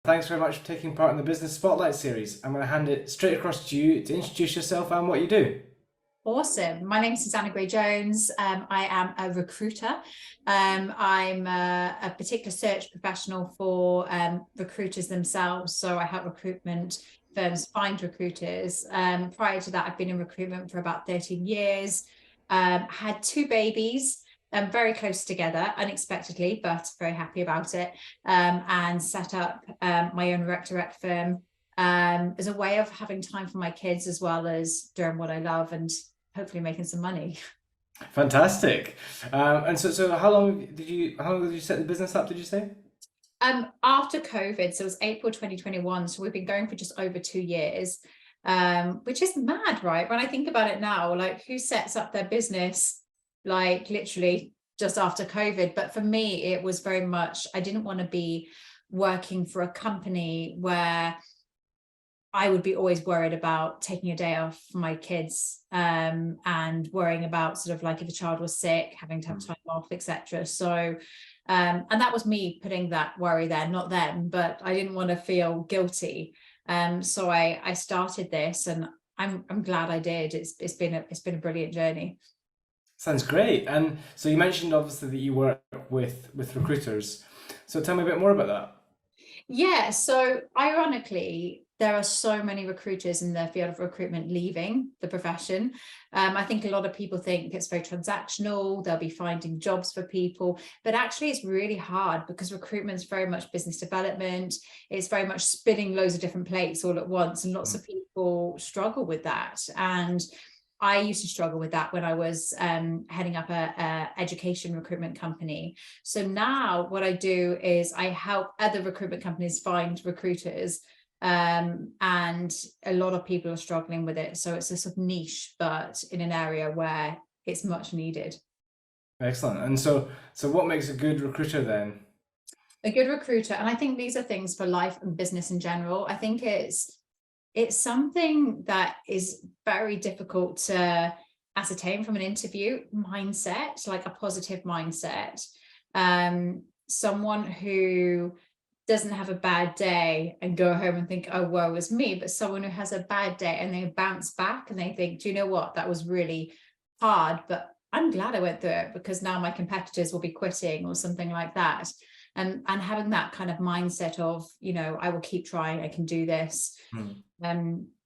Thanks very much for taking part in the Business Spotlight series. I'm going to hand it straight across to you to introduce yourself and what you do. Awesome. My name is Susanna Gray-Jones. I am a recruiter. I'm a particular search professional for recruiters themselves. So I help recruitment firms find recruiters. Prior to that, I've been in recruitment for about 13 years. Had two babies. Very close together, unexpectedly, but very happy about it, and set up my own rec-to-rec firm as a way of having time for my kids as well as doing what I love and hopefully making some money. Fantastic. And so how long did you set the business up, did you say? After COVID, so it was April 2021, so we've been going for just over 2 years, which is mad, right? When I think about it now, like who sets up their business like literally just after COVID? But for me, it was very much, I didn't want to be working for a company where I would be always worried about taking a day off for my kids, and worrying about sort of like if a child was sick, having to have time off, etc. So, and that was me putting that worry there, not them, but I didn't want to feel guilty. So I started this, and I'm glad I did. It's been a brilliant journey. Sounds great. And so you mentioned obviously that you work with recruiters. So tell me a bit more about that. Yeah, so ironically, there are so many recruiters in the field of recruitment leaving the profession. I think a lot of people think it's very transactional, they'll be finding jobs for people, but actually it's really hard because recruitment is very much business development. It's very much spinning loads of different plates all at once, and lots of people struggle with that. And I used to struggle with that when I was heading up a education recruitment company. So now what I do is I help other recruitment companies find recruiters, and a lot of people are struggling with it. So it's a sort of niche, but in an area where it's much needed. Excellent. And so what makes a good recruiter then? A good recruiter, and I think these are things for life and business in general. I think it's something that is very difficult to ascertain from an interview. Mindset, like a positive mindset. Someone who doesn't have a bad day and go home and think, oh, woe is me, but someone who has a bad day and they bounce back and they think, do you know what, that was really hard, but I'm glad I went through it because now my competitors will be quitting or something like that. And having that kind of mindset of, you know, I will keep trying, I can do this,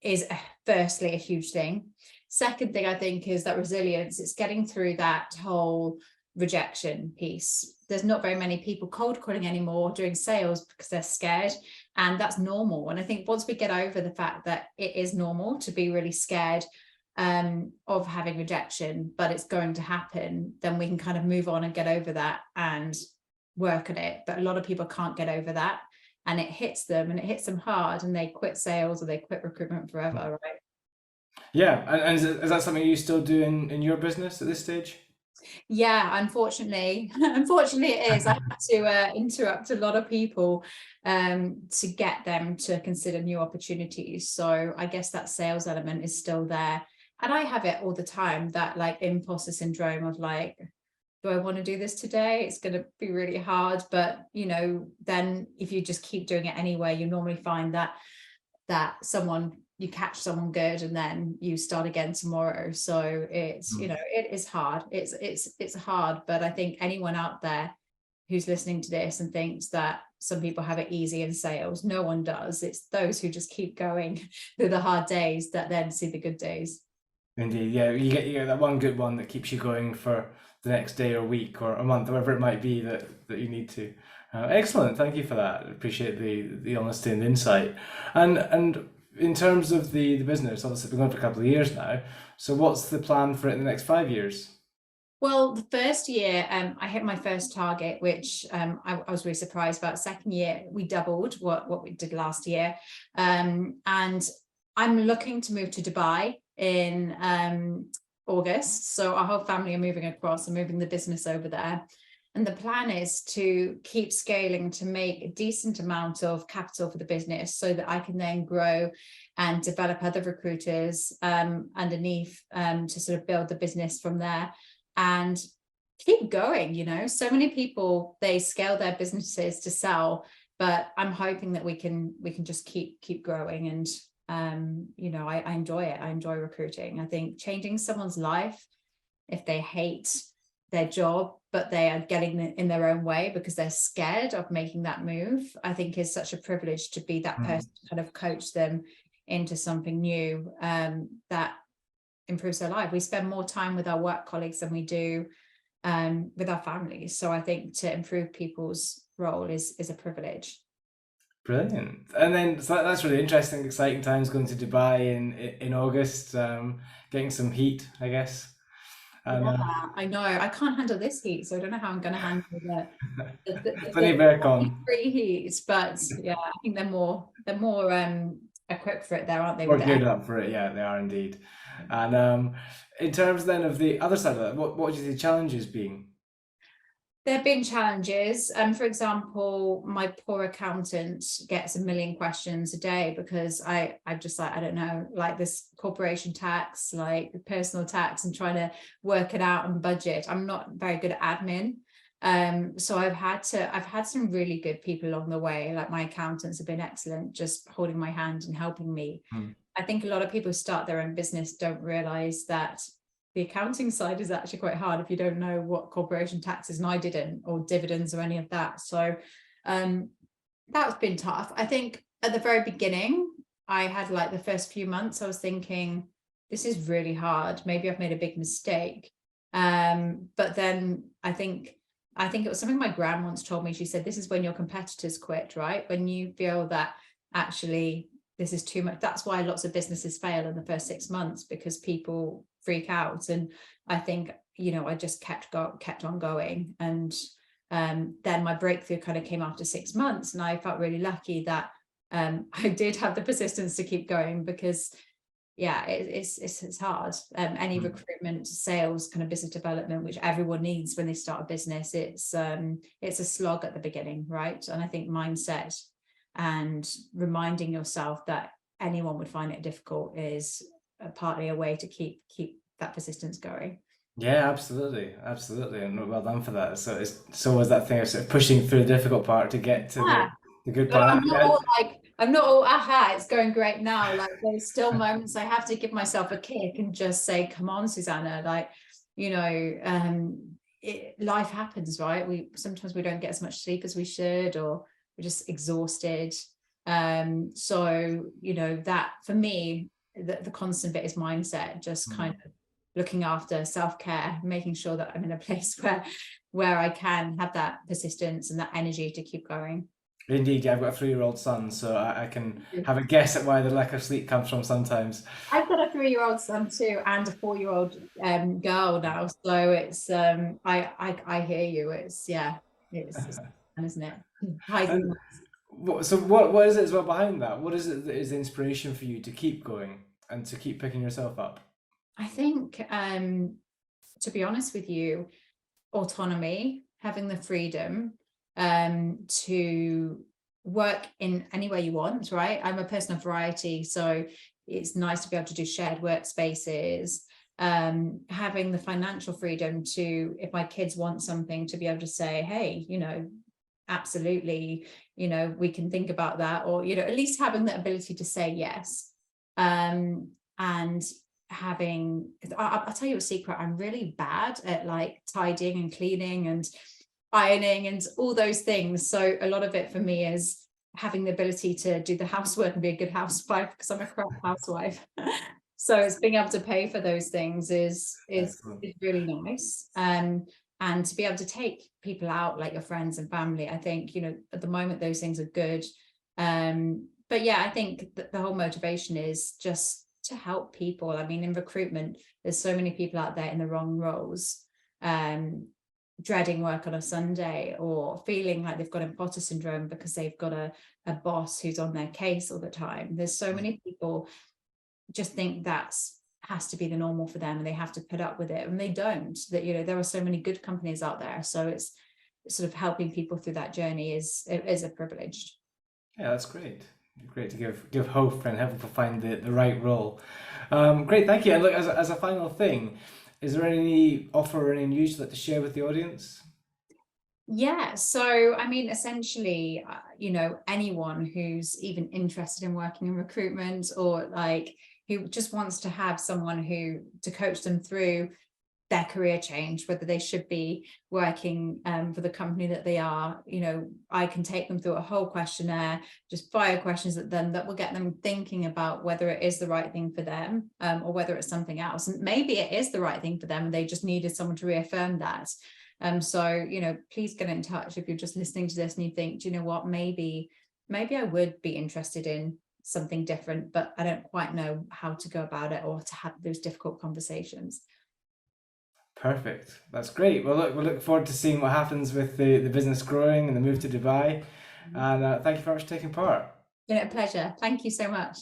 is firstly a huge thing. Second thing I think is that resilience. It's getting through that whole rejection piece. There's not very many people cold calling anymore doing sales because they're scared, and that's normal. And I think once we get over the fact that it is normal to be really scared of having rejection, but it's going to happen, then we can kind of move on and get over that and work on it. But a lot of people can't get over that, and it hits them, and it hits them hard, and they quit sales or they quit recruitment forever, right? Yeah, and is that something you still do in your business at this stage? Yeah, unfortunately it is. I have to interrupt a lot of people to get them to consider new opportunities. So I guess that sales element is still there, and I have it all the time, that like imposter syndrome of like, do I want to do this today? It's going to be really hard. But, you know, then if you just keep doing it anyway, you normally find that you catch someone good and then you start again tomorrow. So it's, you know, it is hard. It's hard. But I think anyone out there who's listening to this and thinks that some people have it easy in sales, no one does. It's those who just keep going through the hard days that then see the good days. Indeed, yeah. You get that one good one that keeps you going for the next day or week or a month, whatever it might be that you need to. Excellent, thank you for that. I appreciate the honesty and the insight. And in terms of the business, obviously been going for a couple of years now. So what's the plan for it in the next 5 years? Well, the first year, I hit my first target, which I was really surprised about. Second year, we doubled what we did last year. And I'm looking to move to Dubai in August. So our whole family are moving across and moving the business over there. And the plan is to keep scaling to make a decent amount of capital for the business so that I can then grow and develop other recruiters underneath to sort of build the business from there and keep going. You know, so many people, they scale their businesses to sell but I'm hoping that we can just keep growing. And I enjoy it. I enjoy recruiting. I think changing someone's life, if they hate their job but they are getting in their own way because they're scared of making that move, I think is such a privilege to be that person to kind of coach them into something new that improves their life. We spend more time with our work colleagues than we do with our families. So I think to improve people's role is a privilege. Brilliant. And then so that's really interesting, exciting times going to Dubai in August, getting some heat, I guess. And, yeah, I know. I can't handle this heat, so I don't know how I'm going to handle plenty of aircon. free heat. But yeah, I think they're more equipped for it there, aren't they? More geared up for it, yeah, they are indeed. And in terms then of the other side of that, what do you see the challenges being? There have been challenges. For example, my poor accountant gets a million questions a day because I just like, I don't know, like this corporation tax, like personal tax, and trying to work it out and budget. I'm not very good at admin. So I've had some really good people along the way. Like my accountants have been excellent, just holding my hand and helping me. I think a lot of people who start their own business don't realize that the accounting side is actually quite hard if you don't know what corporation tax is, and I didn't, or dividends or any of that. So that's been tough. I think at the very beginning, I had like the first few months, I was thinking, this is really hard. Maybe I've made a big mistake. But then I think it was something my gran once told me. She said, this is when your competitors quit, right? When you feel that actually this is too much. That's why lots of businesses fail in the first 6 months, because people freak out. And I think, I just kept on going. And then my breakthrough kind of came after 6 months, and I felt really lucky that I did have the persistence to keep going, because yeah, it's hard. Any recruitment, sales, kind of business development, which everyone needs when they start a business, it's a slog at the beginning, right? And I think mindset and reminding yourself that anyone would find it difficult is partly a way to keep that persistence going. Yeah, absolutely, and well done for that. So it's always that thing of sort of pushing through the difficult part to get to the good part. I'm not all aha, it's going great now. Like there's still moments I have to give myself a kick and just say, come on, Susanna, like, life happens, right? Sometimes we don't get as much sleep as we should, or we're just exhausted. So, that for me, the constant bit is mindset, just kind of looking after self-care, making sure that I'm in a place where I can have that persistence and that energy to keep going. Indeed, yeah, I've got a 3-year-old son, so I can have a guess at why the lack of sleep comes from sometimes. I've got a 3-year-old son too, and a 4-year-old girl now. So it's I hear you. It's fun, isn't it? So what is it as well behind that? What is it that is the inspiration for you to keep going and to keep picking yourself up? I think, to be honest with you, autonomy, having the freedom to work in any way you want, right? I'm a person of variety, so it's nice to be able to do shared workspaces, having the financial freedom to, if my kids want something, to be able to say, hey, absolutely, we can think about that, or, at least having the ability to say yes. And having, I'll tell you a secret, I'm really bad at like tidying and cleaning and ironing and all those things. So a lot of it for me is having the ability to do the housework and be a good housewife, because I'm a crap housewife. So it's being able to pay for those things is really nice. And to be able to take people out, like your friends and family, I think, at the moment those things are good. But yeah, I think that the whole motivation is just to help people. I mean, in recruitment, there's so many people out there in the wrong roles, dreading work on a Sunday, or feeling like they've got imposter syndrome because they've got a boss who's on their case all the time. There's so many people just think that's has to be the normal for them, and they have to put up with it, and they don't. That there are so many good companies out there, so it's sort of helping people through that journey is a privilege. Yeah, that's great. Great to give hope and help people find the right role. Great, thank you. And look, as a final thing, is there any offer or any news you'd like to share with the audience? Yeah, so I mean, essentially, anyone who's even interested in working in recruitment, or like who just wants to have someone who to coach them through their career change, whether they should be working for the company that they are, I can take them through a whole questionnaire, just fire questions at them that will get them thinking about whether it is the right thing for them, or whether it's something else. And maybe it is the right thing for them and they just needed someone to reaffirm that. So, please get in touch if you're just listening to this and you think, do you know what, maybe I would be interested in something different, but I don't quite know how to go about it or to have those difficult conversations. Perfect. That's great. Well, look, we'll look forward to seeing what happens with the business growing and the move to Dubai. And thank you very much for taking part. It's been a pleasure. Thank you so much.